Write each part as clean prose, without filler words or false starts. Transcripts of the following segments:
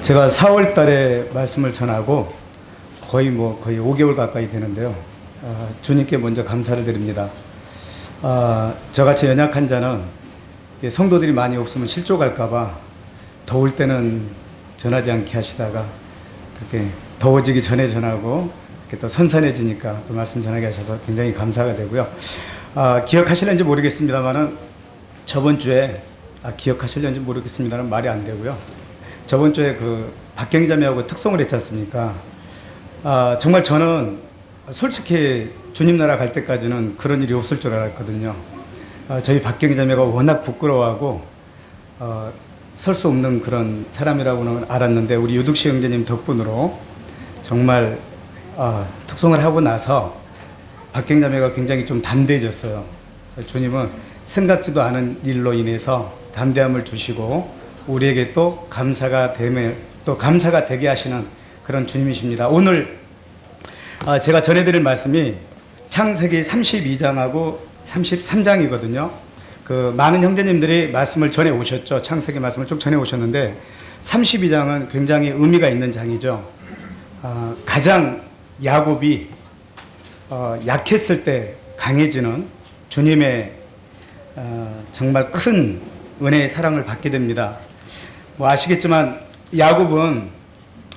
제가 4월 달에 말씀을 전하고 거의 5개월 가까이 되는데요. 주님께 먼저 감사를 드립니다. 저같이 연약한 자는 성도들이 많이 없으면 실족할까봐 더울 때는 전하지 않게 하시다가 그렇게 더워지기 전에 전하고 이렇게 또 선선해지니까 또 말씀 전하게 하셔서 굉장히 감사가 되고요. 기억하시는지 모르겠습니다만은 저번 주에 기억하실는지 모르겠습니다는 말이 안 되고요. 저번 주에 그 박경희 자매하고 특송을 했지 않습니까? 정말 저는 솔직히 주님 나라 갈 때까지는 그런 일이 없을 줄 알았거든요. 저희 박경희 자매가 워낙 부끄러워하고 설 수 없는 그런 사람이라고는 알았는데 우리 유득시 형제님 덕분으로 정말 특송을 하고 나서 박경희 자매가 굉장히 좀 담대해졌어요. 주님은 생각지도 않은 일로 인해서 담대함을 주시고 우리에게 또 감사가 되게 하시는 그런 주님이십니다. 오늘 제가 전해드릴 말씀이 창세기 32장하고 33장이거든요. 그 많은 형제님들이 말씀을 전해 오셨죠. 창세기 말씀을 쭉 전해 오셨는데 32장은 굉장히 의미가 있는 장이죠. 가장 야곱이 약했을 때 강해지는 주님의 정말 큰 은혜의 사랑을 받게 됩니다. 아시겠지만 야곱은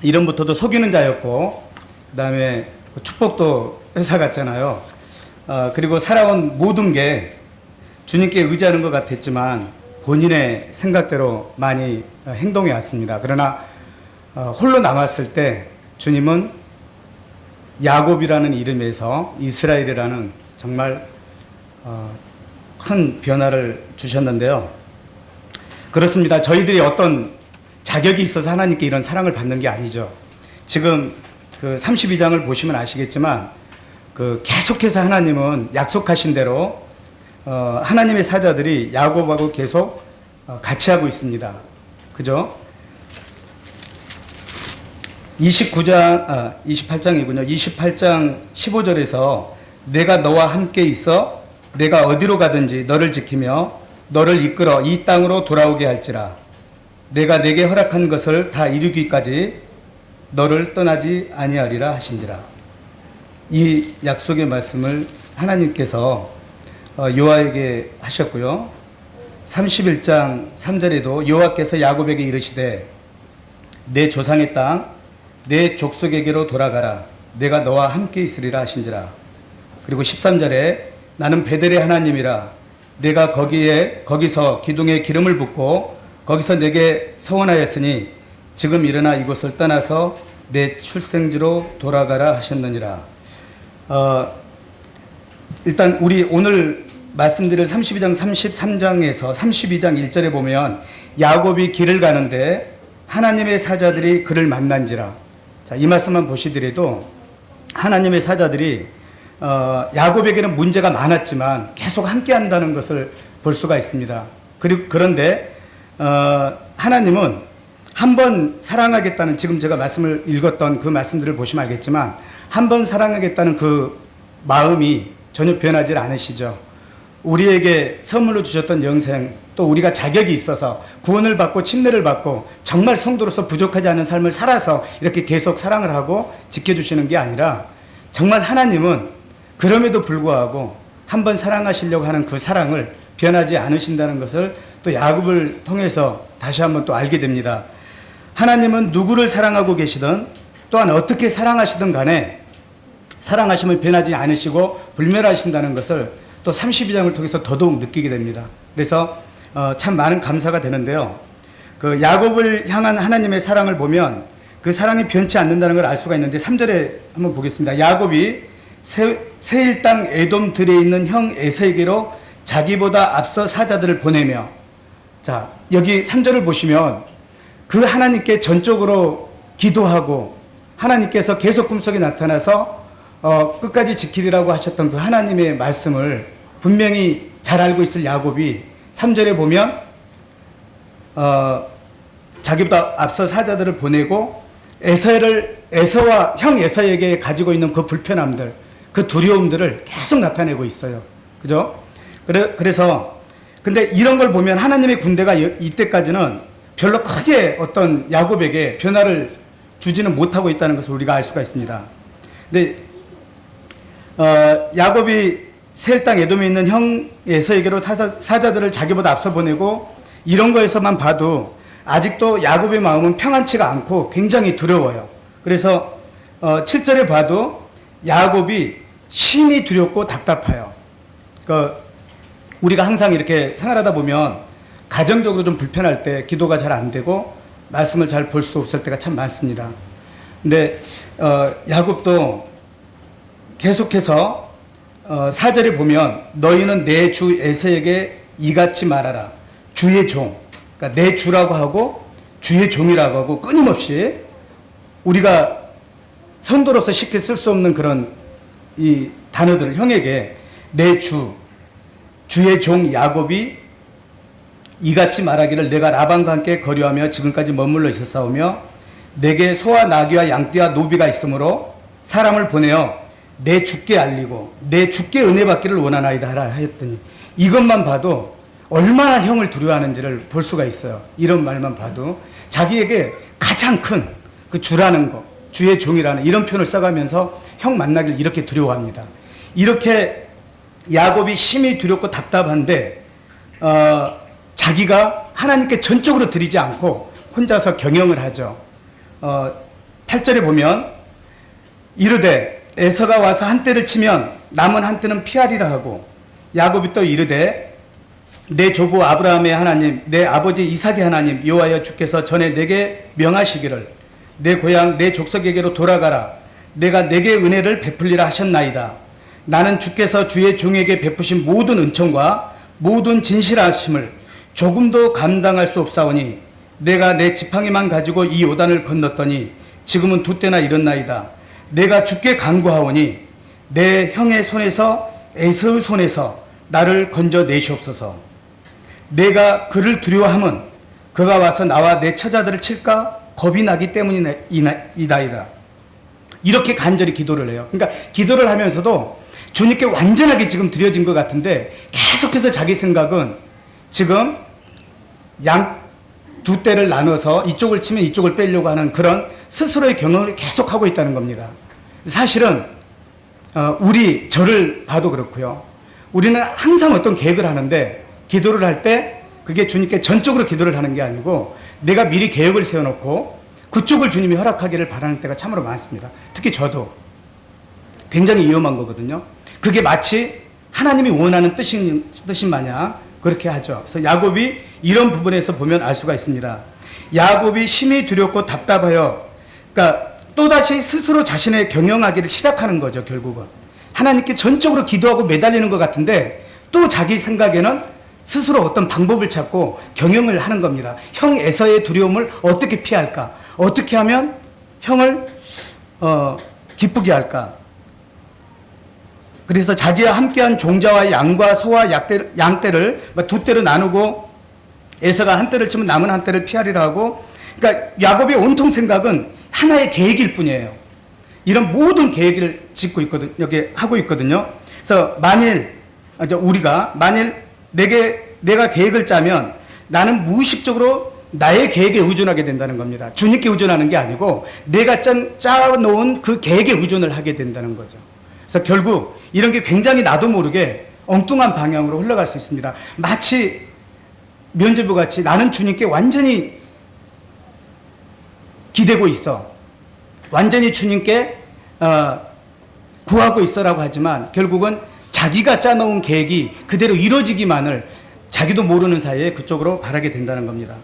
이름부터도 속이는 자였고 그 다음에 축복도 뺏어갔잖아요. 그리고 살아온 모든 게 주님께 의지하는 것 같았지만 본인의 생각대로 많이 행동해 왔습니다. 그러나 홀로 남았을 때 주님은 야곱이라는 이름에서 이스라엘이라는 정말 큰 변화를 주셨는데요. 그렇습니다. 저희들이 어떤 자격이 있어서 하나님께 이런 사랑을 받는 게 아니죠. 지금 그 32장을 보시면 아시겠지만 그 계속해서 하나님은 약속하신 대로 하나님의 사자들이 야곱하고 계속 같이 하고 있습니다. 그죠? 28장이군요. 28장 15절에서 내가 너와 함께 있어 내가 어디로 가든지 너를 지키며 너를 이끌어 이 땅으로 돌아오게 할지라 내가 내게 허락한 것을 다 이루기까지 너를 떠나지 아니하리라 하신지라. 이 약속의 말씀을 하나님께서 요아에게 하셨고요. 31장 3절에도 여호와께서 야곱에게 이르시되 내 조상의 땅 내 족속에게로 돌아가라 내가 너와 함께 있으리라 하신지라. 그리고 13절에 나는 베델의 하나님이라 내가 거기서 기둥에 기름을 붓고 거기서 내게 서원하였으니 지금 일어나 이곳을 떠나서 내 출생지로 돌아가라 하셨느니라. 일단 우리 오늘 말씀드릴 32장 33장에서 32장 1절에 보면 야곱이 길을 가는데 하나님의 사자들이 그를 만난지라. 자, 이 말씀만 보시더라도 하나님의 사자들이 야곱에게는 문제가 많았지만 계속 함께 한다는 것을 볼 수가 있습니다. 그런데 하나님은 한 번 사랑하겠다는, 지금 제가 말씀을 읽었던 그 말씀들을 보시면 알겠지만 한 번 사랑하겠다는 그 마음이 전혀 변하지 않으시죠. 우리에게 선물로 주셨던 영생, 또 우리가 자격이 있어서 구원을 받고 침례를 받고 정말 성도로서 부족하지 않은 삶을 살아서 이렇게 계속 사랑을 하고 지켜주시는 게 아니라 정말 하나님은 그럼에도 불구하고 한 번 사랑하시려고 하는 그 사랑을 변하지 않으신다는 것을 또 야곱을 통해서 다시 한번 또 알게 됩니다. 하나님은 누구를 사랑하고 계시든 또한 어떻게 사랑하시든 간에 사랑하심을 변하지 않으시고 불멸하신다는 것을 또 32장을 통해서 더더욱 느끼게 됩니다. 그래서 참 많은 감사가 되는데요. 그 야곱을 향한 하나님의 사랑을 보면 그 사랑이 변치 않는다는 걸 알 수가 있는데 3절에 한번 보겠습니다. 야곱이 세일 땅 에돔 들에 있는 형 에서에게로 자기보다 앞서 사자들을 보내며, 자 여기 3절을 보시면 그 하나님께 전적으로 기도하고 하나님께서 계속 꿈속에 나타나서 끝까지 지키리라고 하셨던 그 하나님의 말씀을 분명히 잘 알고 있을 야곱이 3절에 보면 자기보다 앞서 사자들을 보내고 에서와 형 에서에게 가지고 있는 그 불편함들, 그 두려움들을 계속 나타내고 있어요. 그죠? 그래서 근데 이런 걸 보면 하나님의 군대가 이때까지는 별로 크게 어떤 야곱에게 변화를 주지는 못하고 있다는 것을 우리가 알 수가 있습니다. 근데 야곱이 세일 땅 에돔에 있는 형 에서에게로 사자들을 자기보다 앞서 보내고 이런 거에서만 봐도 아직도 야곱의 마음은 평안치가 않고 굉장히 두려워요. 그래서 7절에 봐도 야곱이 심히 두렵고 답답해요. 우리가 항상 이렇게 생활하다 보면 가정적으로 좀 불편할 때 기도가 잘 안 되고 말씀을 잘 볼 수 없을 때가 참 많습니다. 근데 야곱도 계속해서 4절에 보면 너희는 내 주 에서에게 이같이 말하라. 주의 종, 그러니까 내 주라고 하고 주의 종이라고 하고 끊임없이 우리가 성도로서 쉽게 쓸 수 없는 그런 이 단어들을 형에게 내 주, 주의 종 야곱이 이같이 말하기를 내가 라반과 함께 거류하며 지금까지 머물러 있었사오며 내게 소와 나귀와 양떼와 노비가 있으므로 사람을 보내어 내 주께 알리고 내 주께 은혜 받기를 원하나이다 하라 하였더니 이것만 봐도 얼마나 형을 두려워하는지를 볼 수가 있어요. 이런 말만 봐도 자기에게 가장 큰 그 주라는 거, 주의 종이라는 이런 표현을 써가면서 형 만나길 이렇게 두려워합니다. 이렇게 야곱이 심히 두렵고 답답한데 자기가 하나님께 전적으로 드리지 않고 혼자서 경영을 하죠. 8절에 보면 이르되 에서가 와서 한 때를 치면 남은 한 때는 피하리라 하고 야곱이 또 이르되 내 조부 아브라함의 하나님 내 아버지 이삭의 하나님 여호와여 주께서 전에 내게 명하시기를 내 고향 내 족속에게로 돌아가라 내가 내게 은혜를 베풀리라 하셨나이다. 나는 주께서 주의 종에게 베푸신 모든 은총과 모든 진실하심을 조금도 감당할 수 없사오니 내가 내 지팡이만 가지고 이 요단을 건넜더니 지금은 두 때나 이렇나이다. 내가 주께 간구하오니 내 형의 손에서 에서의 손에서 나를 건져내시옵소서. 내가 그를 두려워함은 그가 와서 나와 내 처자들을 칠까 겁이 나기 때문이나이다. 이렇게 간절히 기도를 해요. 그러니까 기도를 하면서도 주님께 완전하게 지금 드려진 것 같은데 계속해서 자기 생각은 지금 양 두 때를 나눠서 이쪽을 치면 이쪽을 빼려고 하는 그런 스스로의 경험을 계속하고 있다는 겁니다. 사실은 저를 봐도 그렇고요. 우리는 항상 어떤 계획을 하는데 기도를 할 때 그게 주님께 전적으로 기도를 하는 게 아니고 내가 미리 계획을 세워놓고 그쪽을 주님이 허락하기를 바라는 때가 참으로 많습니다. 특히 저도 굉장히 위험한 거거든요. 그게 마치 하나님이 원하는 뜻인 마냥 그렇게 하죠. 그래서 야곱이 이런 부분에서 보면 알 수가 있습니다. 야곱이 심히 두렵고 답답하여 그러니까 또다시 스스로 자신의 경영하기를 시작하는 거죠. 결국은 하나님께 전적으로 기도하고 매달리는 것 같은데 또 자기 생각에는 스스로 어떤 방법을 찾고 경영을 하는 겁니다. 형 에서의 두려움을 어떻게 피할까? 어떻게 하면 형을 기쁘게 할까? 그래서 자기와 함께한 종자와 양과 소와 양떼를 두 떼로 나누고 에서가 한 떼를 치면 남은 한 떼를 피하리라 하고 그러니까 야곱의 온통 생각은 하나의 계획일 뿐이에요. 이런 모든 계획을 짓고 있거든요. 여기 하고 있거든요. 그래서 만일 내가 계획을 짜면 나는 무의식적으로 나의 계획에 의존하게 된다는 겁니다. 주님께 의존하는 게 아니고 내가 짜놓은 그 계획에 의존을 하게 된다는 거죠. 그래서 결국 이런 게 굉장히 나도 모르게 엉뚱한 방향으로 흘러갈 수 있습니다. 마치 면죄부 같이 나는 주님께 완전히 기대고 있어. 완전히 주님께 구하고 있어라고 하지만 결국은 자기가 짜놓은 계획이 그대로 이루어지기만을 자기도 모르는 사이에 그쪽으로 바라게 된다는 겁니다.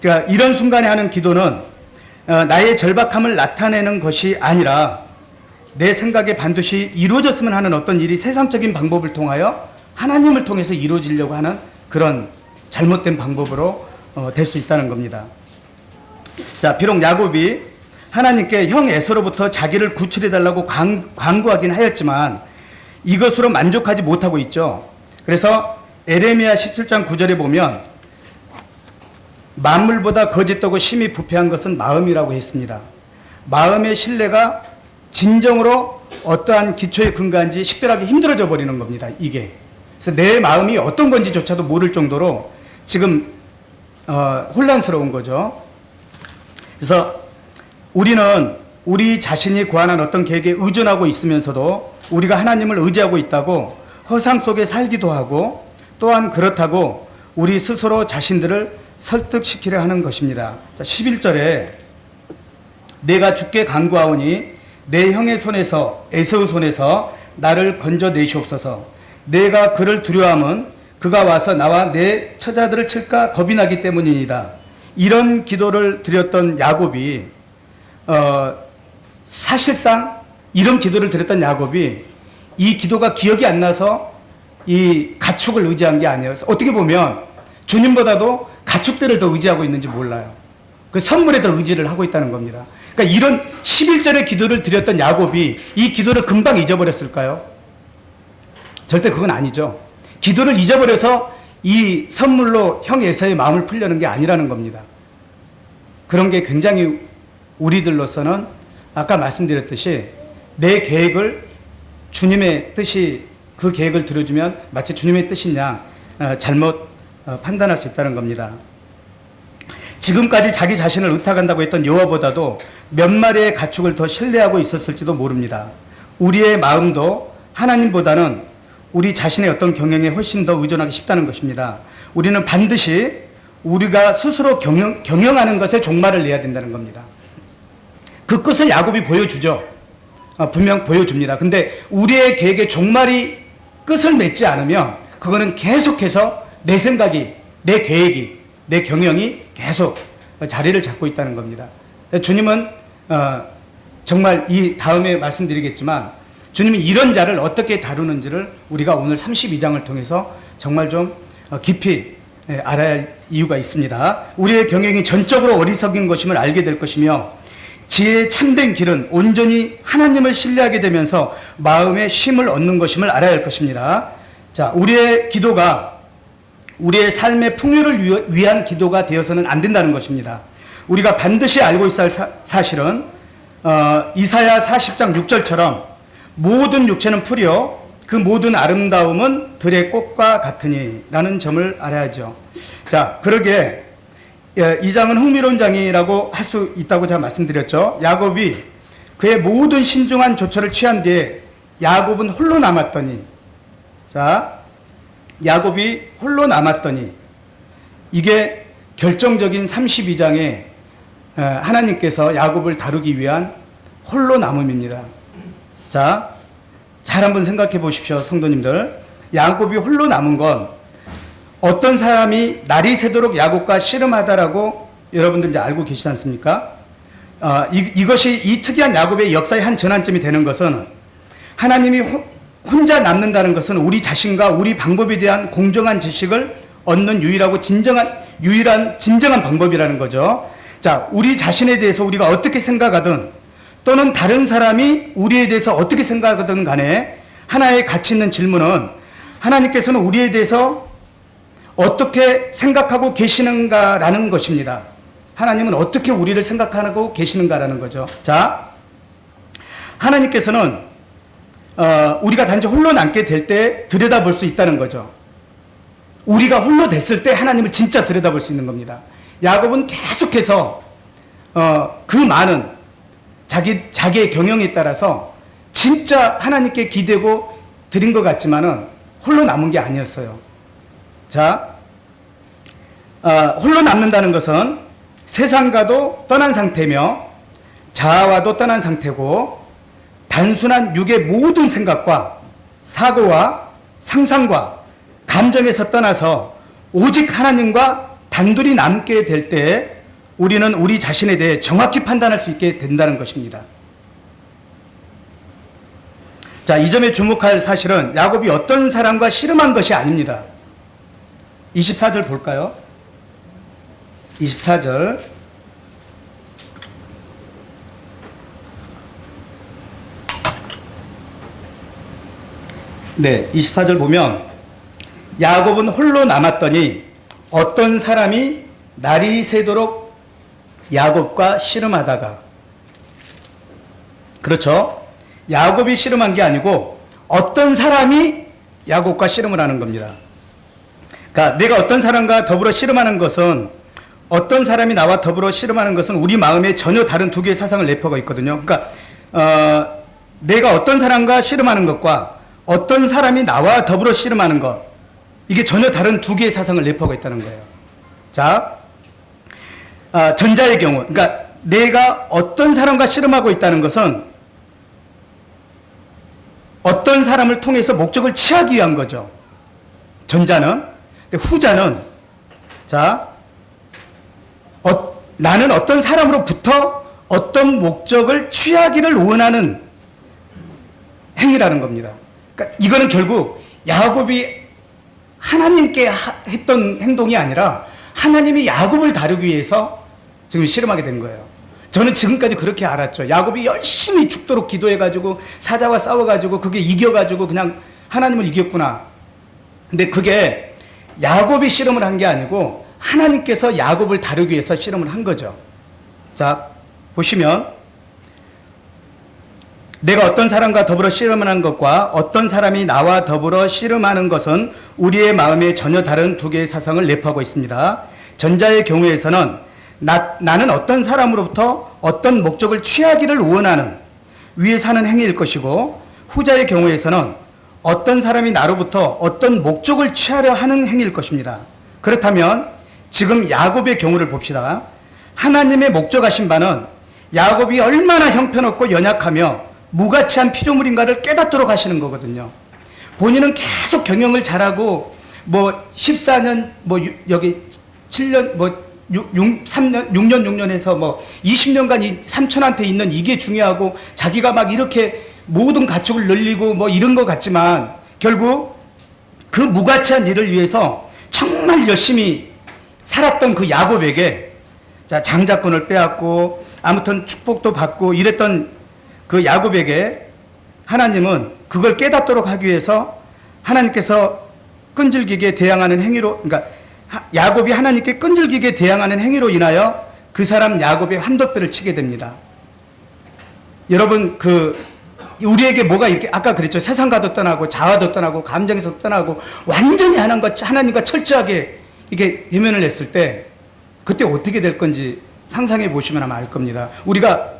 그러니까 이런 순간에 하는 기도는 나의 절박함을 나타내는 것이 아니라 내 생각에 반드시 이루어졌으면 하는 어떤 일이 세상적인 방법을 통하여 하나님을 통해서 이루어지려고 하는 그런 잘못된 방법으로 될 수 있다는 겁니다. 자, 비록 야곱이 하나님께 형 에서로부터 자기를 구출해달라고 간구하긴 하였지만 이것으로 만족하지 못하고 있죠. 그래서 에레미야 17장 9절에 보면 만물보다 거짓되고 심히 부패한 것은 마음이라고 했습니다. 마음의 신뢰가 진정으로 어떠한 기초에 근거한지 식별하기 힘들어져 버리는 겁니다. 이게. 그래서 내 마음이 어떤 건지조차도 모를 정도로 지금 혼란스러운 거죠. 그래서 우리는 우리 자신이 고안한 어떤 계획에 의존하고 있으면서도 우리가 하나님을 의지하고 있다고 허상 속에 살기도 하고, 또한 그렇다고 우리 스스로 자신들을 설득시키려 하는 것입니다. 자, 11절에 내가 주께 간구하오니 내 형의 손에서, 에서의 손에서 나를 건져내시옵소서. 내가 그를 두려워함은 그가 와서 나와 내 처자들을 칠까 겁이 나기 때문이니이다. 이런 기도를 드렸던 야곱이 사실상 이런 기도를 드렸던 야곱이 이 기도가 기억이 안 나서 이 가축을 의지한 게 아니에요. 어떻게 보면 주님보다도 가축들을 더 의지하고 있는지 몰라요. 그 선물에 더 의지를 하고 있다는 겁니다. 그러니까 이런 11절의 기도를 드렸던 야곱이 이 기도를 금방 잊어버렸을까요? 절대 그건 아니죠. 기도를 잊어버려서 이 선물로 형 에사의 마음을 풀려는 게 아니라는 겁니다. 그런 게 굉장히 우리들로서는 아까 말씀드렸듯이 내 계획을 주님의 뜻이, 그 계획을 들어주면 마치 주님의 뜻인 양 잘못 판단할 수 있다는 겁니다. 지금까지 자기 자신을 의탁한다고 했던 여호와보다도 몇 마리의 가축을 더 신뢰하고 있었을지도 모릅니다. 우리의 마음도 하나님보다는 우리 자신의 어떤 경영에 훨씬 더 의존하기 쉽다는 것입니다. 우리는 반드시 우리가 스스로 경영하는 것에 종말을 내야 된다는 겁니다. 그 끝을 야곱이 보여주죠. 분명 보여줍니다. 근데 우리의 계획에 종말이 끝을 맺지 않으면 그거는 계속해서 내 생각이, 내 계획이, 내 경영이 계속 자리를 잡고 있다는 겁니다. 주님은 정말 이 다음에 말씀드리겠지만 주님이 이런 자를 어떻게 다루는지를 우리가 오늘 32장을 통해서 정말 좀 깊이 알아야 할 이유가 있습니다. 우리의 경영이 전적으로 어리석인 것임을 알게 될 것이며 지혜의 참된 길은 온전히 하나님을 신뢰하게 되면서 마음의 쉼을 얻는 것임을 알아야 할 것입니다. 자, 우리의 기도가 우리의 삶의 풍요를 위한 기도가 되어서는 안 된다는 것입니다. 우리가 반드시 알고 있어야 할 사실은 이사야 40장 6절처럼 모든 육체는 풀이요 그 모든 아름다움은 들의 꽃과 같으니 라는 점을 알아야죠. 자, 그러게 이 장은 흥미로운 장이라고 할 수 있다고 제가 말씀드렸죠. 야곱이 그의 모든 신중한 조처를 취한 뒤에 야곱은 홀로 남았더니, 자, 야곱이 홀로 남았더니, 이게 결정적인 32장에 하나님께서 야곱을 다루기 위한 홀로 남음입니다. 자, 잘 한번 생각해 보십시오, 성도님들. 야곱이 홀로 남은 건 어떤 사람이 날이 새도록 야곱과 씨름하다라고 여러분들 이제 알고 계시지 않습니까? 이것이 이 특이한 야곱의 역사의 한 전환점이 되는 것은 하나님이 혼자 남는다는 것은 우리 자신과 우리 방법에 대한 공정한 지식을 얻는 유일한 진정한 방법이라는 거죠. 자, 우리 자신에 대해서 우리가 어떻게 생각하든 또는 다른 사람이 우리에 대해서 어떻게 생각하든 간에 하나의 가치 있는 질문은 하나님께서는 우리에 대해서 어떻게 생각하고 계시는가라는 것입니다. 하나님은 어떻게 우리를 생각하고 계시는가라는 거죠. 자, 하나님께서는 우리가 단지 홀로 남게 될 때 들여다볼 수 있다는 거죠. 우리가 홀로 됐을 때 하나님을 진짜 들여다볼 수 있는 겁니다. 야곱은 계속해서 그 많은 자기의 경영에 따라서 진짜 하나님께 기대고 드린 것 같지만은 홀로 남은 게 아니었어요. 자, 홀로 남는다는 것은 세상과도 떠난 상태며 자아와도 떠난 상태고 단순한 육의 모든 생각과 사고와 상상과 감정에서 떠나서 오직 하나님과 단둘이 남게 될 때 우리는 우리 자신에 대해 정확히 판단할 수 있게 된다는 것입니다. 자, 이 점에 주목할 사실은 야곱이 어떤 사람과 씨름한 것이 아닙니다. 24절 볼까요? 24절. 네, 24절 보면 야곱은 홀로 남았더니 어떤 사람이 날이 새도록 야곱과 씨름하다가, 그렇죠? 야곱이 씨름한 게 아니고 어떤 사람이 야곱과 씨름을 하는 겁니다. 그러니까 내가 어떤 사람과 더불어 씨름하는 것은 어떤 사람이 나와 더불어 씨름하는 것은 우리 마음에 전혀 다른 두 개의 사상을 내포하고 있거든요. 그러니까 내가 어떤 사람과 씨름하는 것과 어떤 사람이 나와 더불어 씨름하는 것, 이게 전혀 다른 두 개의 사상을 내포하고 있다는 거예요. 자, 전자의 경우, 그러니까 내가 어떤 사람과 씨름하고 있다는 것은 어떤 사람을 통해서 목적을 취하기 위한 거죠. 전자는. 근데 후자는, 자, 나는 어떤 사람으로부터 어떤 목적을 취하기를 원하는 행위라는 겁니다. 그러니까 이거는 결국 야곱이 하나님께 했던 행동이 아니라 하나님이 야곱을 다루기 위해서 지금 씨름하게 된 거예요. 저는 지금까지 그렇게 알았죠. 야곱이 열심히 죽도록 기도해가지고 사자와 싸워가지고 그게 이겨가지고 그냥 하나님을 이겼구나. 근데 그게 야곱이 씨름을 한 게 아니고 하나님께서 야곱을 다루기 위해서 씨름을 한 거죠. 자, 보시면 내가 어떤 사람과 더불어 씨름하는 것과 어떤 사람이 나와 더불어 씨름하는 것은 우리의 마음에 전혀 다른 두 개의 사상을 내포하고 있습니다. 전자의 경우에서는 나는 어떤 사람으로부터 어떤 목적을 취하기를 원하는 위에 사는 행위일 것이고, 후자의 경우에서는 어떤 사람이 나로부터 어떤 목적을 취하려 하는 행위일 것입니다. 그렇다면 지금 야곱의 경우를 봅시다. 하나님의 목적하신 바는 야곱이 얼마나 형편없고 연약하며 무가치한 피조물인가를 깨닫도록 하시는 거거든요. 본인은 계속 경영을 잘하고 뭐 14년 여기 7년 6년 해서 20년간 이 삼촌한테 있는 이게 중요하고 자기가 막 이렇게 모든 가축을 늘리고 이런 것 같지만 결국 그 무가치한 일을 위해서 정말 열심히 살았던 그 야곱에게 장자권을 빼앗고 아무튼 축복도 받고 이랬던 그 야곱에게 하나님은 그걸 깨닫도록 하기 위해서 하나님께서 끈질기게 대항하는 행위로, 그러니까 야곱이 하나님께 끈질기게 대항하는 행위로 인하여 그 사람 야곱의 환도뼈를 치게 됩니다. 여러분, 우리에게 뭐가 이렇게 아까 그랬죠. 세상과도 떠나고 자아도 떠나고 감정에서 떠나고 완전히 하나님과 철저하게 이렇게 대면을 했을 때 그때 어떻게 될 건지 상상해 보시면 아마 알 겁니다. 우리가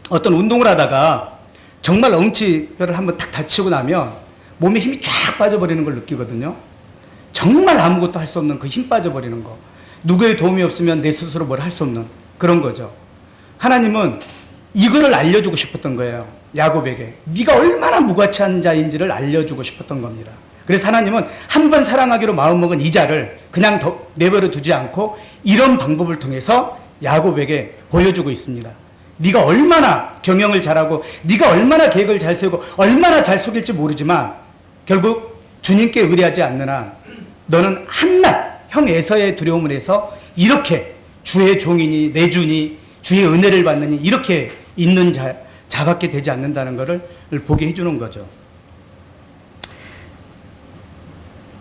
어떤 운동을 하다가 정말 엉치뼈를 한번 탁 다치고 나면 몸에 힘이 쫙 빠져버리는 걸 느끼거든요. 정말 아무것도 할 수 없는 그 힘 빠져버리는 거. 누구의 도움이 없으면 내 스스로 뭘 할 수 없는 그런 거죠. 하나님은 이거를 알려주고 싶었던 거예요. 야곱에게. 네가 얼마나 무가치한 자인지를 알려주고 싶었던 겁니다. 그래서 하나님은 한 번 사랑하기로 마음먹은 이 자를 그냥 내버려 두지 않고 이런 방법을 통해서 야곱에게 보여주고 있습니다. 네가 얼마나 경영을 잘하고 네가 얼마나 계획을 잘 세우고 얼마나 잘 속일지 모르지만 결국 주님께 의뢰하지 않는 한 너는 한낱 형 에서의 두려움을 해서 이렇게 주의 종이니 내 주니 주의 은혜를 받느니 이렇게 있는 자밖에 되지 않는다는 것을 보게 해주는 거죠.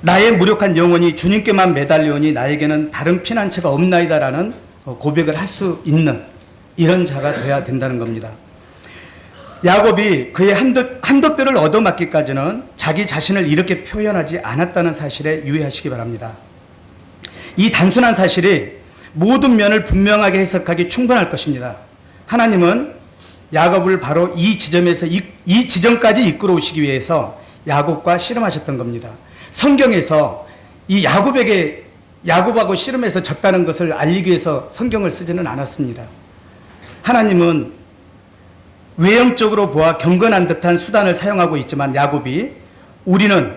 나의 무력한 영혼이 주님께만 매달려오니 나에게는 다른 피난처가 없나이다라는 고백을 할 수 있는 이런 자가 되어야 된다는 겁니다. 야곱이 그의 한도뼈를 얻어맞기까지는 자기 자신을 이렇게 표현하지 않았다는 사실에 유의하시기 바랍니다. 이 단순한 사실이 모든 면을 분명하게 해석하기 충분할 것입니다. 하나님은 야곱을 바로 이 지점에서 이 지점까지 이끌어 오시기 위해서 야곱과 씨름하셨던 겁니다. 성경에서 이 야곱하고 씨름해서 졌다는 것을 알리기 위해서 성경을 쓰지는 않았습니다. 하나님은 외형적으로 보아 경건한 듯한 수단을 사용하고 있지만 우리는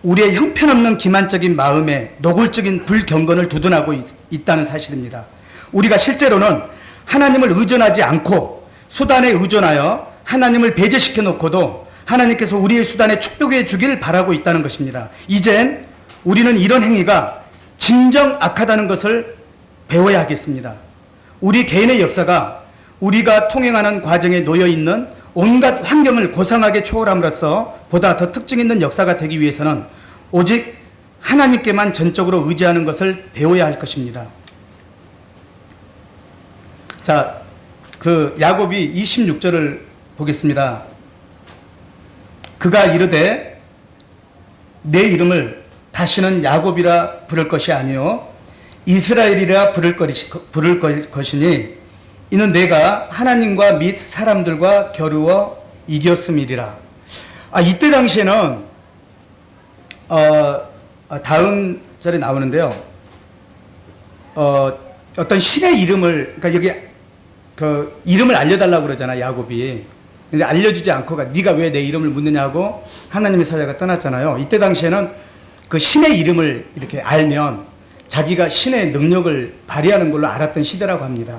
우리의 형편없는 기만적인 마음에 노골적인 불경건을 두둔하고 있다는 사실입니다. 우리가 실제로는 하나님을 의존하지 않고 수단에 의존하여 하나님을 배제시켜 놓고도 하나님께서 우리의 수단에 축복해 주길 바라고 있다는 것입니다. 이젠 우리는 이런 행위가 진정 악하다는 것을 배워야 하겠습니다. 우리 개인의 역사가 우리가 통행하는 과정에 놓여 있는 온갖 환경을 고상하게 초월함으로써 보다 더 특징 있는 역사가 되기 위해서는 오직 하나님께만 전적으로 의지하는 것을 배워야 할 것입니다. 자, 야곱이 26절을 보겠습니다. 그가 이르되 내 이름을 다시는 야곱이라 부를 것이 아니요 이스라엘이라 부를 것이니 이는 내가 하나님과 및 사람들과 겨루어 이겼음이리라. 이때 당시에는 다음 절에 나오는데요. 어떤 신의 이름을, 그러니까 여기 그 이름을 알려달라고 그러잖아, 야곱이. 근데 알려주지 않고 네가 왜 내 이름을 묻느냐고 하나님의 사자가 떠났잖아요. 이때 당시에는 그 신의 이름을 이렇게 알면 자기가 신의 능력을 발휘하는 걸로 알았던 시대라고 합니다.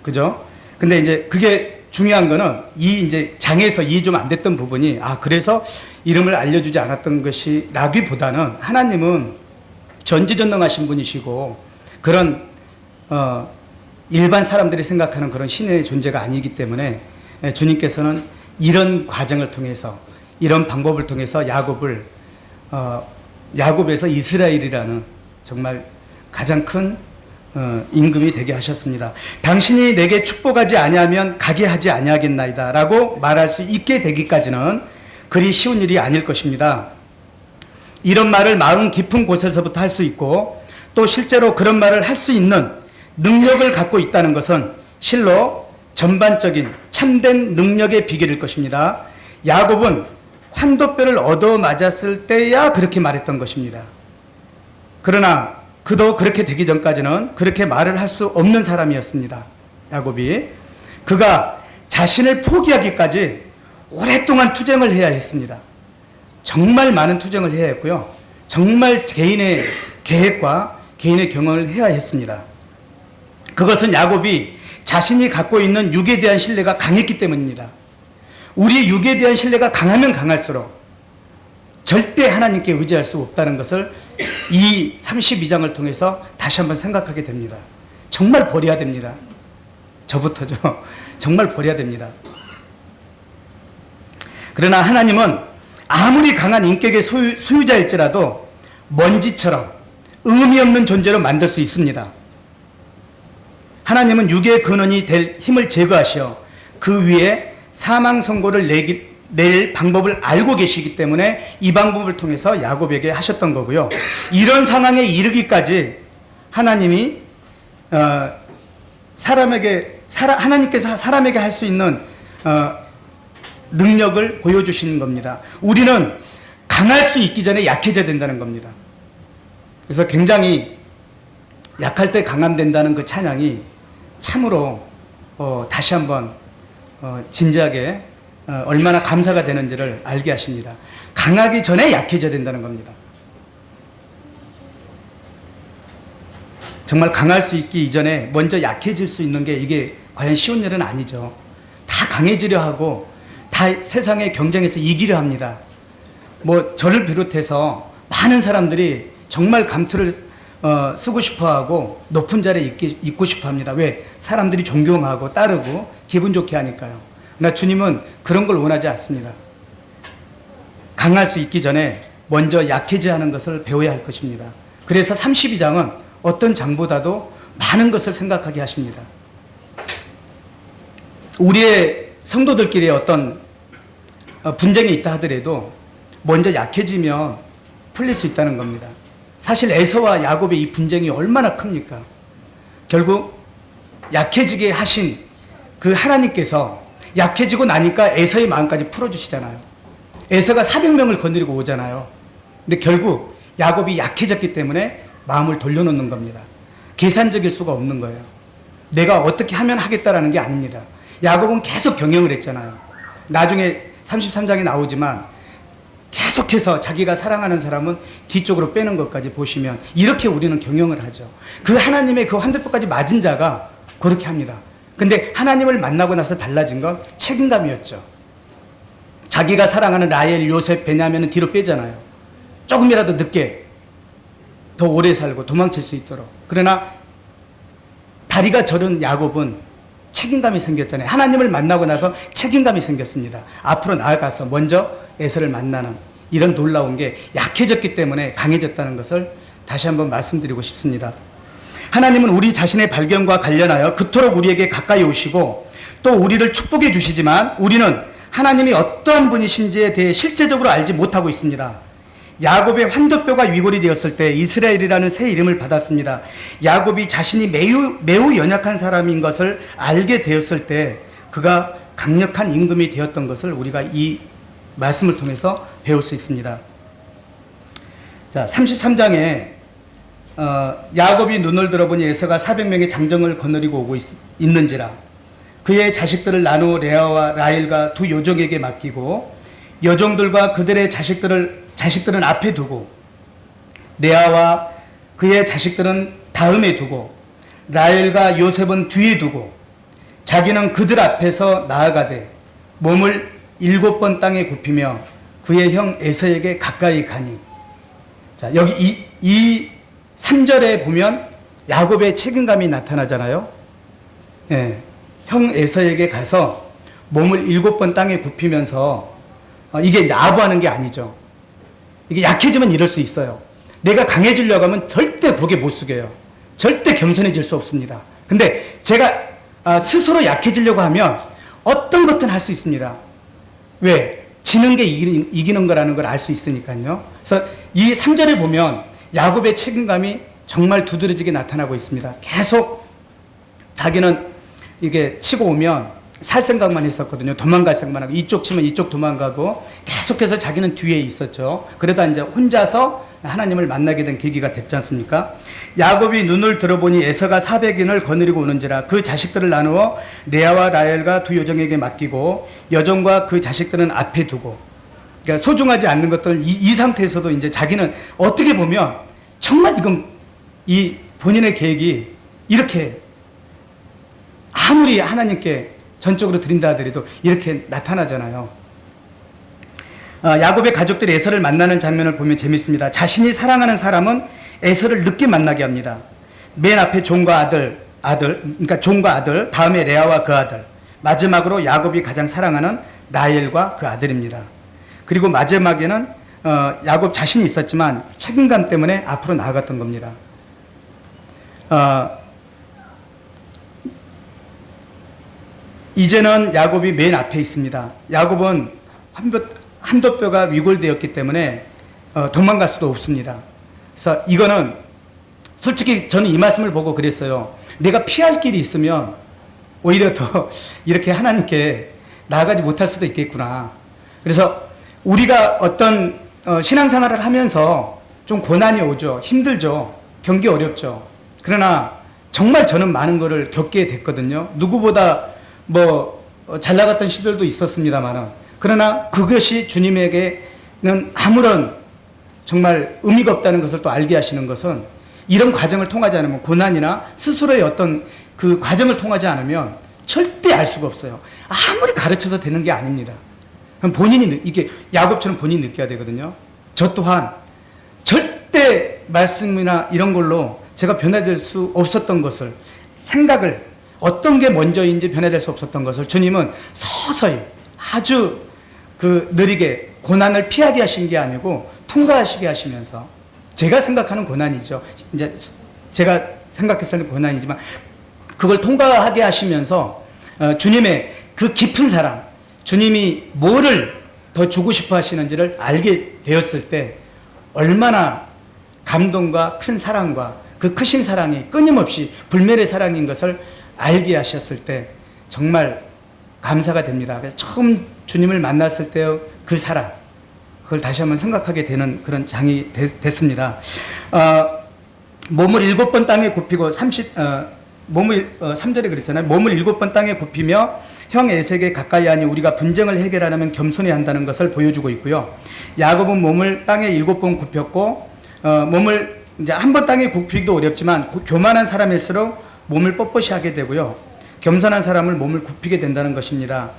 그죠? 근데 이제 그게 중요한 거는 이 이제 장에서 이해 좀 안 됐던 부분이 그래서 이름을 알려주지 않았던 것이 라기보다는 하나님은 전지전능하신 분이시고 그런 일반 사람들이 생각하는 그런 신의 존재가 아니기 때문에 주님께서는 이런 과정을 통해서 이런 방법을 통해서 야곱에서 이스라엘이라는 정말 가장 큰 임금이 되게 하셨습니다. 당신이 내게 축복하지 아니하면 가게 하지 아니하겠나이다 라고 말할 수 있게 되기까지는 그리 쉬운 일이 아닐 것입니다. 이런 말을 마음 깊은 곳에서부터 할 수 있고 또 실제로 그런 말을 할 수 있는 능력을 갖고 있다는 것은 실로 전반적인 참된 능력의 비결일 것입니다. 야곱은 환도뼈를 얻어 맞았을 때야 그렇게 말했던 것입니다. 그러나 그도 그렇게 되기 전까지는 그렇게 말을 할 수 없는 사람이었습니다. 야곱이. 그가 자신을 포기하기까지 오랫동안 투쟁을 해야 했습니다. 정말 많은 투쟁을 해야 했고요. 정말 개인의 계획과 개인의 경험을 해야 했습니다. 그것은 야곱이 자신이 갖고 있는 육에 대한 신뢰가 강했기 때문입니다. 우리의 육에 대한 신뢰가 강하면 강할수록 절대 하나님께 의지할 수 없다는 것을 이 32장을 통해서 다시 한번 생각하게 됩니다. 정말 버려야 됩니다. 저부터죠. 정말 버려야 됩니다. 그러나 하나님은 아무리 강한 인격의 소유자일지라도 먼지처럼 의미 없는 존재로 만들 수 있습니다. 하나님은 육의 근원이 될 힘을 제거하시어 그 위에 사망 선고를 낼 방법을 알고 계시기 때문에 이 방법을 통해서 야곱에게 하셨던 거고요. 이런 상황에 이르기까지 하나님이 하나님께서 사람에게 할 수 있는 능력을 보여주시는 겁니다. 우리는 강할 수 있기 전에 약해져야 된다는 겁니다. 그래서 굉장히 약할 때 강함된다는 그 찬양이 참으로 다시 한번 진지하게 얼마나 감사가 되는지를 알게 하십니다. 강하기 전에 약해져야 된다는 겁니다. 정말 강할 수 있기 이전에 먼저 약해질 수 있는 게 이게 과연 쉬운 일은 아니죠. 다 강해지려 하고 다 세상의 경쟁에서 이기려 합니다. 저를 비롯해서 많은 사람들이 정말 감투를 쓰고 싶어하고 높은 자리에 있고 싶어합니다. 왜? 사람들이 존경하고 따르고 기분 좋게 하니까요. 그러나 주님은 그런 걸 원하지 않습니다. 강할 수 있기 전에 먼저 약해져야 하는 것을 배워야 할 것입니다. 그래서 32장은 어떤 장보다도 많은 것을 생각하게 하십니다. 우리의 성도들끼리 어떤 분쟁이 있다 하더라도 먼저 약해지면 풀릴 수 있다는 겁니다. 사실 에서와 야곱의 이 분쟁이 얼마나 큽니까? 결국 약해지게 하신 그 하나님께서 약해지고 나니까 에서의 마음까지 풀어주시잖아요. 에서가 400명을 거느리고 오잖아요. 근데 결국 야곱이 약해졌기 때문에 마음을 돌려놓는 겁니다. 계산적일 수가 없는 거예요. 내가 어떻게 하면 하겠다라는 게 아닙니다. 야곱은 계속 경영을 했잖아요. 나중에 33장에 나오지만 계속해서 자기가 사랑하는 사람은 뒤쪽으로 빼는 것까지 보시면 이렇게 우리는 경영을 하죠. 그 하나님의 그 환대표까지 맞은 자가 그렇게 합니다. 근데 하나님을 만나고 나서 달라진 건 책임감이었죠. 자기가 사랑하는 라헬, 요셉, 베냐민은 뒤로 빼잖아요. 조금이라도 늦게 더 오래 살고 도망칠 수 있도록. 그러나 다리가 저른 야곱은 책임감이 생겼잖아요. 하나님을 만나고 나서 책임감이 생겼습니다. 앞으로 나아가서 먼저 에서를 만나는 이런 놀라운 게 약해졌기 때문에 강해졌다는 것을 다시 한번 말씀드리고 싶습니다. 하나님은 우리 자신의 발견과 관련하여 그토록 우리에게 가까이 오시고 또 우리를 축복해 주시지만 우리는 하나님이 어떠한 분이신지에 대해 실제적으로 알지 못하고 있습니다. 야곱의 환도뼈가 위골이 되었을 때 이스라엘이라는 새 이름을 받았습니다. 야곱이 자신이 매우 연약한 사람인 것을 알게 되었을 때 그가 강력한 임금이 되었던 것을 우리가 이 말씀을 통해서 배울 수 있습니다. 자, 33장에 야곱이 눈을 들어보니 에서가 400명의 장정을 거느리고 오고 있는지라 그의 자식들을 나누어 레아와 라헬과 두 여종에게 맡기고 여종들과 그들의 자식들은 앞에 두고 레아와 그의 자식들은 다음에 두고 라헬과 요셉은 뒤에 두고 자기는 그들 앞에서 나아가되 몸을 7번 땅에 굽히며 그의 형 에서에게 가까이 가니. 자, 여기 이 3절에 보면 야곱의 책임감이 나타나잖아요. 예, 형 에서에게 가서 몸을 7번 땅에 굽히면서 이게 이제 아부하는 게 아니죠. 이게 약해지면 이럴 수 있어요. 내가 강해지려고 하면 절대 고개 못 숙여요. 절대 겸손해질 수 없습니다. 근데 제가 스스로 약해지려고 하면 어떤 것든 할 수 있습니다. 왜? 지는 게 이기는 거라는 걸 알 수 있으니까요. 그래서 이 3절에 보면 야곱의 책임감이 정말 두드러지게 나타나고 있습니다. 계속 자기는 이게 치고 오면 살 생각만 했었거든요. 도망갈 생각만 하고 이쪽 치면 이쪽 도망가고 계속해서 자기는 뒤에 있었죠. 그러다 이제 혼자서 하나님을 만나게 된 계기가 됐지 않습니까? 야곱이 눈을 들어보니 에서가 400인을 거느리고 오는지라 그 자식들을 나누어 레아와 라헬과 두 여종에게 맡기고 여종과 그 자식들은 앞에 두고, 그러니까 소중하지 않는 것들 이 상태에서도 이제 자기는 어떻게 보면 정말 이건 이 본인의 계획이 이렇게 아무리 하나님께 전적으로 드린다 하더라도 이렇게 나타나잖아요. 야곱의 가족들이 에서를 만나는 장면을 보면 재밌습니다. 자신이 사랑하는 사람은 에서를 늦게 만나게 합니다. 맨 앞에 종과 아들, 그러니까 종과 아들, 다음에 레아와 그 아들, 마지막으로 야곱이 가장 사랑하는 라헬과 그 아들입니다. 그리고 마지막에는 야곱 자신이 있었지만 책임감 때문에 앞으로 나아갔던 겁니다. 이제는 야곱이 맨 앞에 있습니다. 야곱은 한도뼈가 위골되었기 때문에 도망갈 수도 없습니다. 그래서 이거는 솔직히 저는 이 말씀을 보고 그랬어요. 내가 피할 길이 있으면 오히려 더 이렇게 하나님께 나아가지 못할 수도 있겠구나. 그래서 우리가 어떤 신앙생활을 하면서 좀 고난이 오죠. 힘들죠. 경기 어렵죠. 그러나 정말 저는 많은 거를 겪게 됐거든요. 누구보다 잘 나갔던 시절도 있었습니다만은, 그러나 그것이 주님에게는 아무런 정말 의미가 없다는 것을 또 알게 하시는 것은, 이런 과정을 통하지 않으면, 고난이나 스스로의 어떤 그 과정을 통하지 않으면 절대 알 수가 없어요. 아무리 가르쳐서 되는 게 아닙니다. 본인이, 이게 야곱처럼 본인이 느껴야 되거든요. 저 또한 절대 말씀이나 이런 걸로 제가 변화될 수 없었던 것을, 생각을 어떤 게 먼저인지 변화될 수 없었던 것을 주님은 서서히 아주 느리게 고난을 피하게 하신 게 아니고 통과하시게 하시면서, 제가 생각하는 고난이죠. 이제 제가 생각했을 때 고난이지만 그걸 통과하게 하시면서 주님의 그 깊은 사랑, 주님이 뭐를 더 주고 싶어 하시는지를 알게 되었을 때 얼마나 감동과 큰 사랑과 그 크신 사랑이 끊임없이 불멸의 사랑인 것을 알게 하셨을 때 정말 감사가 됩니다. 그래서 처음 주님을 만났을 때 그 사랑, 그걸 다시 한번 생각하게 되는 그런 장이 됐습니다. 몸을 7번 땅에 굽히고 3절에 그랬잖아요. 몸을 7번 땅에 굽히며 형 에색에 가까이 하니 우리가 분쟁을 해결하려면 겸손히 한다는 것을 보여주고 있고요. 야곱은 몸을 땅에 7번 굽혔고, 몸을 이제 한 번 땅에 굽히기도 어렵지만 교만한 사람일수록 몸을 뻣뻣이 하게 되고요. 겸손한 사람을 몸을 굽히게 된다는 것입니다.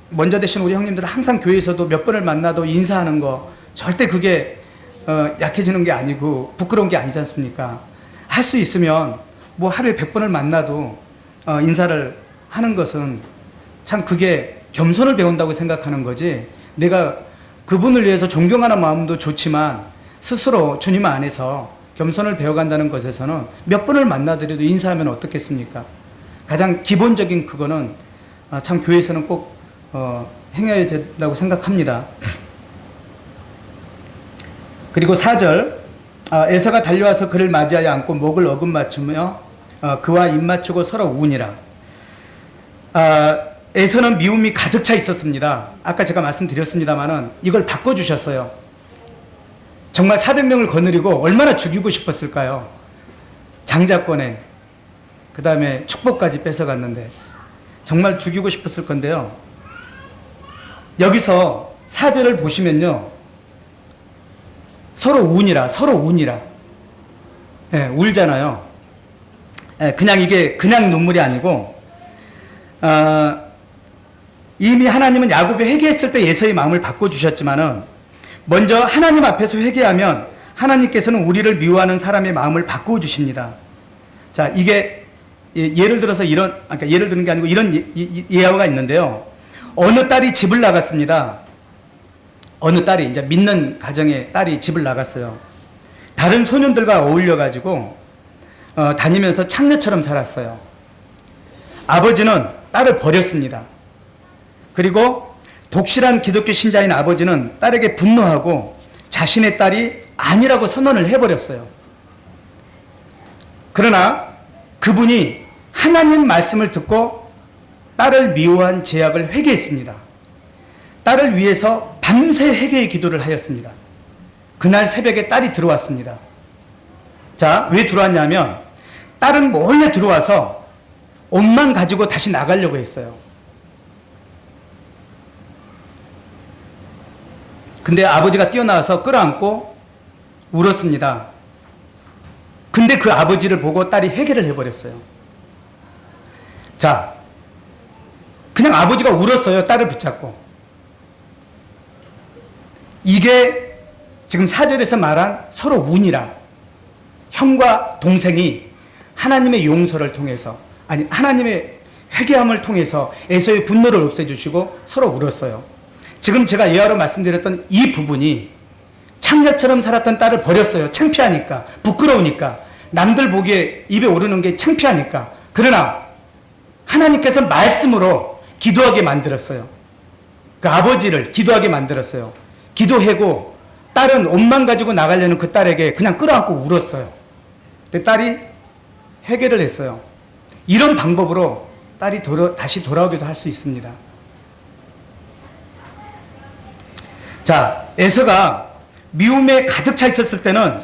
먼저 되신 우리 형님들은 항상 교회에서도 몇 번을 만나도 인사하는 거, 절대 그게 약해지는 게 아니고 부끄러운 게 아니지 않습니까? 할 수 있으면 하루에 100번을 만나도 인사를 하는 것은 참 그게 겸손을 배운다고 생각하는 거지, 내가 그분을 위해서 존경하는 마음도 좋지만 스스로 주님 안에서 겸손을 배워간다는 것에서는 몇 번을 만나더라도 인사하면 어떻겠습니까? 가장 기본적인 그거는 참 교회에서는 꼭 행해야 된다고 생각합니다. 그리고 4절, 에서가 달려와서 그를 맞이하여 안고 목을 어금 맞추며 그와 입 맞추고 서로 우니라. 에서는 미움이 가득 차 있었습니다. 아까 제가 말씀드렸습니다만은 이걸 바꿔주셨어요. 정말 400명을 거느리고 얼마나 죽이고 싶었을까요? 장자권에, 그 다음에 축복까지 뺏어갔는데 정말 죽이고 싶었을 건데요. 여기서 4절을 보시면요, 서로 운이라, 서로 운이라. 예, 울잖아요. 예, 그냥 이게 그냥 눈물이 아니고, 이미 하나님은 야곱이 회개했을 때 예서의 마음을 바꿔주셨지만은, 먼저 하나님 앞에서 회개하면 하나님께서는 우리를 미워하는 사람의 마음을 바꾸어 주십니다. 자, 이게 예를 들어서 그러니까 예를 드는 게 아니고 이런 예화가 있는데요. 어느 딸이 집을 나갔습니다. 어느 딸이, 이제 믿는 가정의 딸이 집을 나갔어요. 다른 소년들과 어울려가지고 다니면서 창녀처럼 살았어요. 아버지는 딸을 버렸습니다. 그리고 독실한 기독교 신자인 아버지는 딸에게 분노하고 자신의 딸이 아니라고 선언을 해버렸어요. 그러나 그분이 하나님 말씀을 듣고 딸을 미워한 죄악을 회개했습니다. 딸을 위해서 밤새 회개의 기도를 하였습니다. 그날 새벽에 딸이 들어왔습니다. 자, 왜 들어왔냐면 딸은 몰래 들어와서 옷만 가지고 다시 나가려고 했어요. 근데 아버지가 뛰어나와서 끌어안고 울었습니다. 근데 그 아버지를 보고 딸이 회개를 해버렸어요. 자, 그냥 아버지가 울었어요. 딸을 붙잡고. 이게 지금 4절에서 말한 서로 운이라. 형과 동생이 하나님의 용서를 통해서, 아니 하나님의 회개함을 통해서 에서의 분노를 없애주시고 서로 울었어요. 지금 제가 예화로 말씀드렸던 이 부분이 창녀처럼 살았던 딸을 버렸어요. 창피하니까, 부끄러우니까, 남들 보기에 입에 오르는 게 창피하니까. 그러나 하나님께서 말씀으로 기도하게 만들었어요. 그 아버지를 기도하게 만들었어요. 기도하고 딸은 옷만 가지고 나가려는 그 딸에게 그냥 끌어안고 울었어요. 근데 딸이 회개를 했어요. 이런 방법으로 딸이 다시 돌아오기도 할 수 있습니다. 자, 에서가 미움에 가득 차 있었을 때는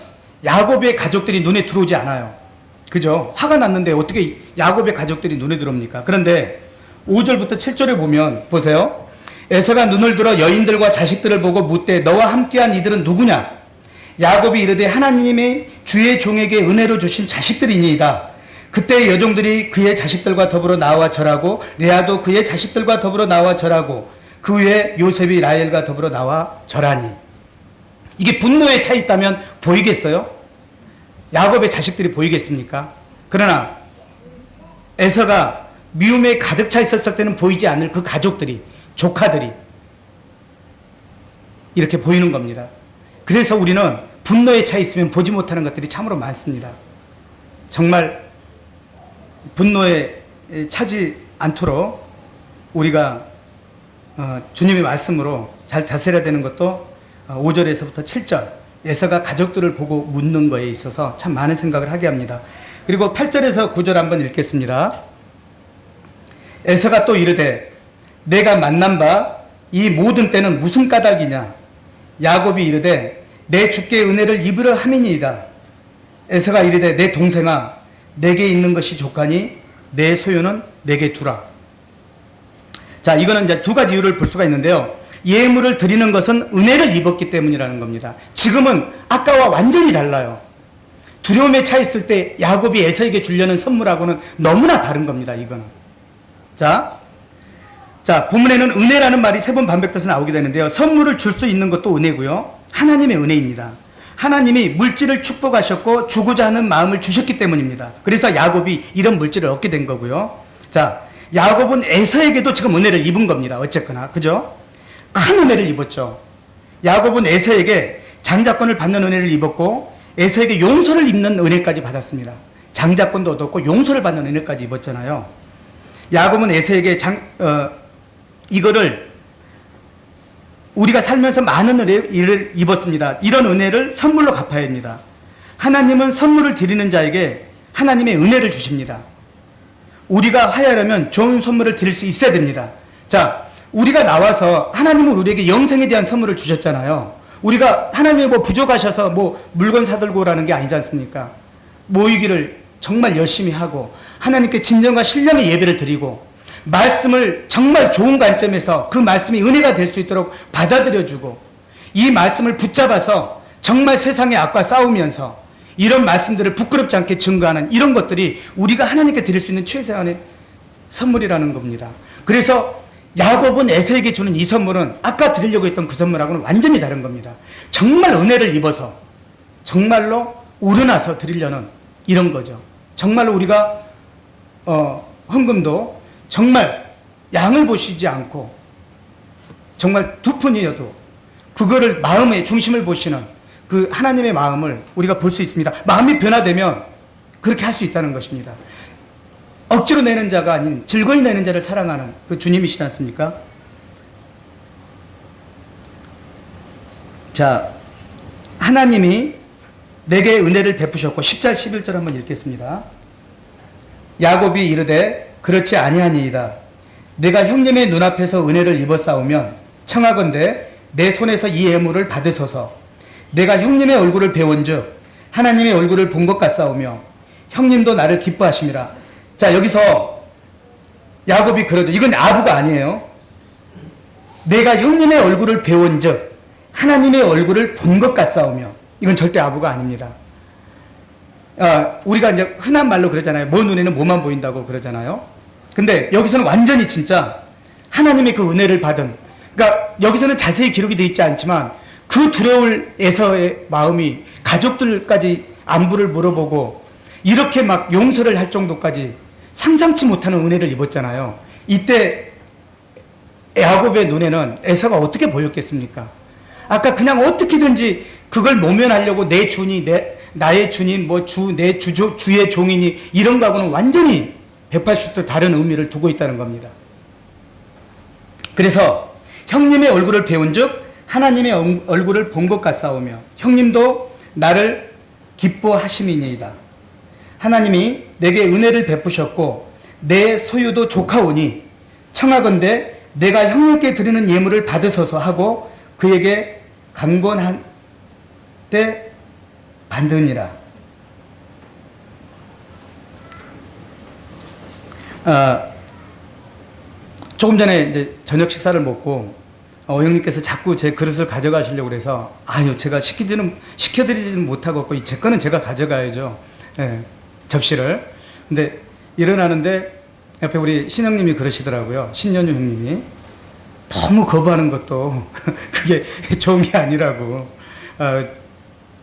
야곱의 가족들이 눈에 들어오지 않아요. 그죠? 화가 났는데 어떻게 야곱의 가족들이 눈에 들어옵니까? 그런데 5절부터 7절에 보면 보세요. 에서가 눈을 들어 여인들과 자식들을 보고 묻되 너와 함께한 이들은 누구냐? 야곱이 이르되 하나님의 주의 종에게 은혜로 주신 자식들이니이다. 그때 여종들이 그의 자식들과 더불어 나와 절하고 레아도 그의 자식들과 더불어 나와 절하고 그 후에 요셉이 라헬과 더불어 나와 절하니. 이게 분노에 차 있다면 보이겠어요? 야곱의 자식들이 보이겠습니까? 그러나 에서가 미움에 가득 차 있었을 때는 보이지 않을 그 가족들이, 조카들이 이렇게 보이는 겁니다. 그래서 우리는 분노에 차 있으면 보지 못하는 것들이 참으로 많습니다. 정말 분노에 차지 않도록 우리가 주님의 말씀으로 잘 다스려야 되는 것도 5절에서부터 7절 에서가 가족들을 보고 묻는 거에 있어서 참 많은 생각을 하게 합니다. 그리고 8절에서 9절 한번 읽겠습니다. 에서가 또 이르되 내가 만난 바 이 모든 때는 무슨 까닭이냐? 야곱이 이르되 내 주께 은혜를 입으려 함이니이다. 에서가 이르되 내 동생아 내게 있는 것이 족하니 내 소유는 내게 두라. 자, 이거는 이제 두 가지 이유를 볼 수가 있는데요. 예물을 드리는 것은 은혜를 입었기 때문이라는 겁니다. 지금은 아까와 완전히 달라요. 두려움에 차 있을 때 야곱이 에서에게 주려는 선물하고는 너무나 다른 겁니다. 이거는. 자, 본문에는 은혜라는 말이 세 번 반복돼서 나오게 되는데요. 선물을 줄 수 있는 것도 은혜고요. 하나님의 은혜입니다. 하나님이 물질을 축복하셨고 주고자 하는 마음을 주셨기 때문입니다. 그래서 야곱이 이런 물질을 얻게 된 거고요. 자, 야곱은 에서에게도 지금 은혜를 입은 겁니다. 어쨌거나. 그죠? 큰 은혜를 입었죠. 야곱은 에서에게 장자권을 받는 은혜를 입었고 에서에게 용서를 입는 은혜까지 받았습니다. 장자권도 얻었고 용서를 받는 은혜까지 입었잖아요. 야곱은 에서에게 이거를 우리가 살면서 많은 은혜를 입었습니다. 이런 은혜를 선물로 갚아야 합니다. 하나님은 선물을 드리는 자에게 하나님의 은혜를 주십니다. 우리가 화해하려면 좋은 선물을 드릴 수 있어야 됩니다. 자, 우리가 나와서 하나님은 우리에게 영생에 대한 선물을 주셨잖아요. 우리가 하나님이 뭐 부족하셔서 뭐 물건 사들고 오라는 게 아니지 않습니까? 모이기를 정말 열심히 하고 하나님께 진정과 신령의 예배를 드리고 말씀을 정말 좋은 관점에서 그 말씀이 은혜가 될 수 있도록 받아들여주고 이 말씀을 붙잡아서 정말 세상의 악과 싸우면서 이런 말씀들을 부끄럽지 않게 증거하는 이런 것들이 우리가 하나님께 드릴 수 있는 최소한의 선물이라는 겁니다. 그래서 야곱은 에서에게 주는 이 선물은 아까 드리려고 했던 그 선물하고는 완전히 다른 겁니다. 정말 은혜를 입어서 정말로 우러나서 드리려는 이런 거죠. 정말로 우리가 헌금도 정말 양을 보시지 않고 정말 두 푼이어도 그거를 마음의 중심을 보시는 그 하나님의 마음을 우리가 볼 수 있습니다. 마음이 변화되면 그렇게 할 수 있다는 것입니다. 억지로 내는 자가 아닌 즐거이 내는 자를 사랑하는 그 주님이시지 않습니까? 자, 하나님이 내게 은혜를 베푸셨고 10절 11절 한번 읽겠습니다. 야곱이 이르되 그렇지 아니하니이다. 내가 형님의 눈앞에서 은혜를 입었사오면 청하건대 내 손에서 이 예물을 받으소서. 내가 형님의 얼굴을 배운즉 하나님의 얼굴을 본 것 같사오며 형님도 나를 기뻐하심이라. 자, 여기서 야곱이 그러죠. 이건 아부가 아니에요. 내가 형님의 얼굴을 배운즉 하나님의 얼굴을 본 것 같사오며, 이건 절대 아부가 아닙니다. 우리가 이제 흔한 말로 그러잖아요. 뭐 눈에는 뭐만 보인다고 그러잖아요. 근데 여기서는 완전히 진짜 하나님의 그 은혜를 받은, 그러니까 여기서는 자세히 기록이 되어 있지 않지만 그 두려울 에서의 마음이 가족들까지 안부를 물어보고 이렇게 막 용서를 할 정도까지 상상치 못하는 은혜를 입었잖아요. 이때 야곱의 눈에는 에서가 어떻게 보였겠습니까? 아까 그냥 어떻게든지 그걸 모면하려고 내 주니, 나의 주님, 뭐 내 주의 종이니 이런 거하고는 완전히 180도 다른 의미를 두고 있다는 겁니다. 그래서 형님의 얼굴을 배운즉 하나님의 얼굴을 본 것 같사오며 형님도 나를 기뻐하심이니이다. 하나님이 내게 은혜를 베푸셨고 내 소유도 조카오니 청하건대 내가 형님께 드리는 예물을 받으소서 하고 그에게 강권한 때 받으니라. 조금 전에 이제 저녁 식사를 먹고 형님께서 자꾸 제 그릇을 가져가시려고 그래서 아유 제가 시켜드리지는 못하고 제 거는 제가 가져가야죠. 예, 접시를. 근데 일어나는데 옆에 우리 신형님이 그러시더라고요. 신연유 형님이 너무 거부하는 것도 그게 좋은 게 아니라고.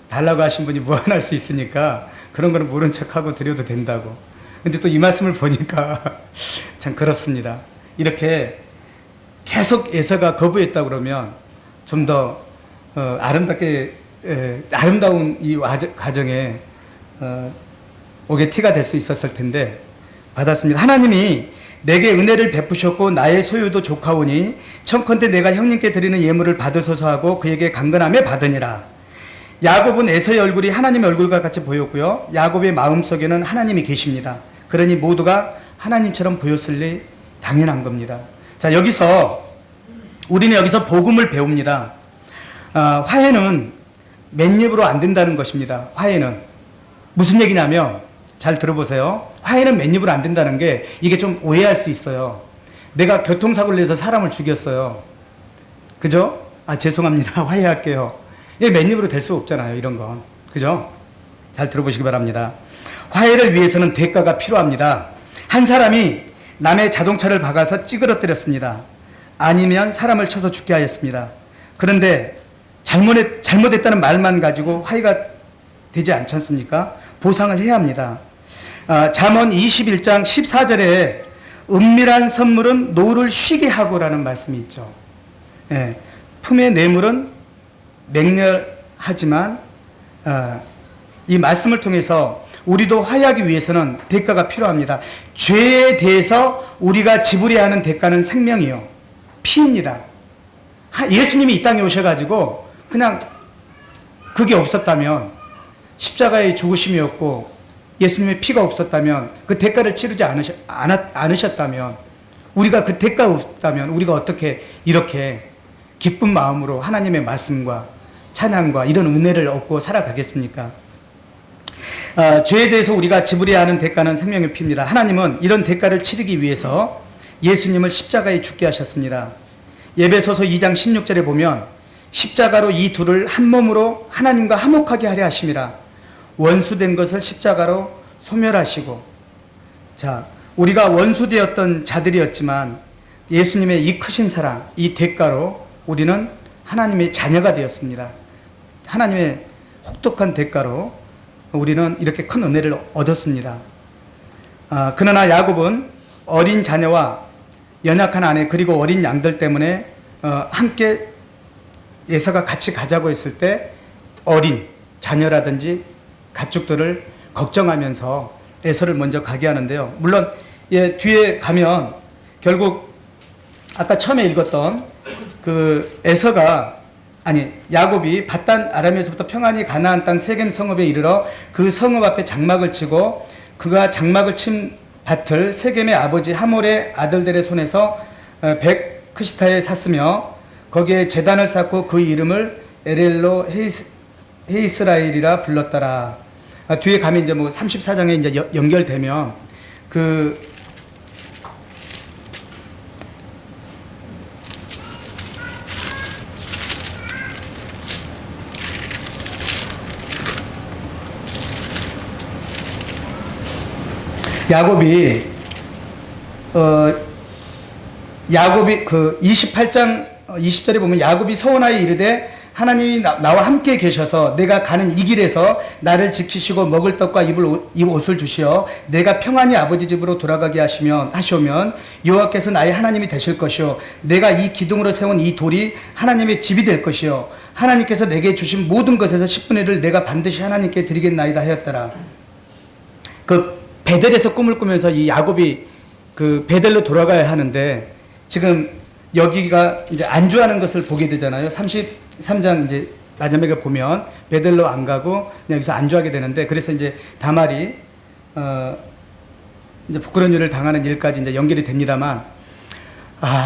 달라고 하신 분이 무한할 수 있으니까 그런 거는 모른 척하고 드려도 된다고. 근데 또 이 말씀을 보니까 참 그렇습니다. 이렇게 계속 에서가 거부했다 그러면 좀 더 아름답게 아름다운 이 과정에 옥의 티가 될 수 있었을 텐데 받았습니다. 하나님이 내게 은혜를 베푸셨고 나의 소유도 조카오니 청컨대 내가 형님께 드리는 예물을 받으소서 하고 그에게 강건함에 받으니라. 야곱은 에서의 얼굴이 하나님의 얼굴과 같이 보였고요. 야곱의 마음속에는 하나님이 계십니다. 그러니 모두가 하나님처럼 보였을리 당연한 겁니다. 자, 우리는 여기서 복음을 배웁니다. 화해는 맨입으로 안 된다는 것입니다. 화해는 무슨 얘기냐면 잘 들어보세요. 화해는 맨입으로 안 된다는 게 이게 좀 오해할 수 있어요. 내가 교통사고를 내서 사람을 죽였어요. 그죠? 죄송합니다. 화해할게요. 이게 맨입으로 될 수 없잖아요. 이런 건. 그죠? 잘 들어보시기 바랍니다. 화해를 위해서는 대가가 필요합니다. 한 사람이 남의 자동차를 박아서 찌그러뜨렸습니다. 아니면 사람을 쳐서 죽게 하였습니다. 그런데 잘못했다는 말만 가지고 화해가 되지 않지 않습니까? 보상을 해야 합니다. 잠언 21장 14절에 은밀한 선물은 노를 쉬게 하고라는 말씀이 있죠. 예, 품의 뇌물은 맹렬하지만 이 말씀을 통해서 우리도 화해하기 위해서는 대가가 필요합니다. 죄에 대해서 우리가 지불해야 하는 대가는 생명이요, 피입니다. 예수님이 이 땅에 오셔가지고 그냥 그게 없었다면, 십자가의 죽으심이었고 예수님의 피가 없었다면, 그 대가를 치르지 않으셨다면, 우리가 그 대가 없다면 우리가 어떻게 이렇게 기쁜 마음으로 하나님의 말씀과 찬양과 이런 은혜를 얻고 살아가겠습니까? 죄에 대해서 우리가 지불해야 하는 대가는 생명의 피입니다. 하나님은 이런 대가를 치르기 위해서 예수님을 십자가에 죽게 하셨습니다. 에베소서 2장 16절에 보면 십자가로 이 둘을 한 몸으로 하나님과 화목하게 하려 하심이라. 원수된 것을 십자가로 소멸하시고. 자, 우리가 원수되었던 자들이었지만 예수님의 이 크신 사랑, 이 대가로 우리는 하나님의 자녀가 되었습니다. 하나님의 혹독한 대가로 우리는 이렇게 큰 은혜를 얻었습니다. 그러나 야곱은 어린 자녀와 연약한 아내 그리고 어린 양들 때문에 함께 에서가 같이 가자고 했을 때 어린 자녀라든지 가축들을 걱정하면서 에서를 먼저 가게 하는데요. 물론 뒤에 가면 결국 아까 처음에 읽었던 그 에서가 야곱이 밧단 아람에서부터 평안히 가나안 땅 세겜 성읍에 이르러 그 성읍 앞에 장막을 치고 그가 장막을 친 밭을 세겜의 아버지 하몰의 아들들의 손에서 백크시타에 샀으며 거기에 제단을 쌓고 그 이름을 에렐로 헤이스라엘이라 불렀더라. 뒤에 가면 이제 뭐 34장에 이제 연결되면 그 야곱이 그 28장 20절에 보면 야곱이 서원하여 이르되 하나님이 나와 함께 계셔서 내가 가는 이 길에서 나를 지키시고 먹을 떡과 입을 옷을 주시어 내가 평안히 아버지 집으로 돌아가게 하시오면 여호와께서 나의 하나님이 되실 것이요 내가 이 기둥으로 세운 이 돌이 하나님의 집이 될 것이요 하나님께서 내게 주신 모든 것에서 10분의 1을 내가 반드시 하나님께 드리겠나이다 하였더라. 그 베델에서 꿈을 꾸면서 이 야곱이 그 베델로 돌아가야 하는데 지금 여기가 이제 안주하는 것을 보게 되잖아요. 33장 이제 마지막에 보면 베델로 안 가고 그냥 여기서 안주하게 되는데 그래서 이제 다말이 이제 부끄러운 일을 당하는 일까지 이제 연결이 됩니다만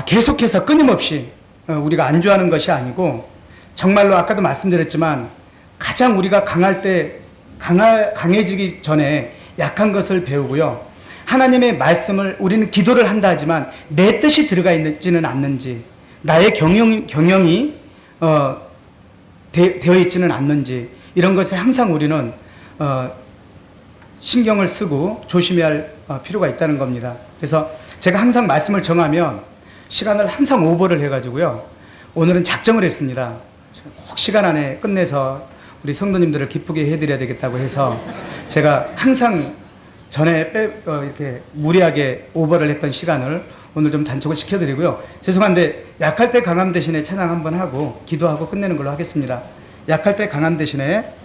계속해서 끊임없이 우리가 안주하는 것이 아니고 정말로 아까도 말씀드렸지만 가장 우리가 강해지기 전에 약한 것을 배우고요. 하나님의 말씀을 우리는 기도를 한다 하지만 내 뜻이 들어가 있지는 않는지 나의 경영이 되어 있지는 않는지 이런 것에 항상 우리는 신경을 쓰고 조심해야 할 필요가 있다는 겁니다. 그래서 제가 항상 말씀을 정하면 시간을 항상 오버를 해가지고요. 오늘은 작정을 했습니다. 꼭 시간 안에 끝내서 우리 성도님들을 기쁘게 해드려야 되겠다고 해서 제가 항상 전에 이렇게 무리하게 오버를 했던 시간을 오늘 좀 단축을 시켜드리고요. 죄송한데 약할 때 강함 대신에 찬양 한번 하고 기도하고 끝내는 걸로 하겠습니다. 약할 때 강함 대신에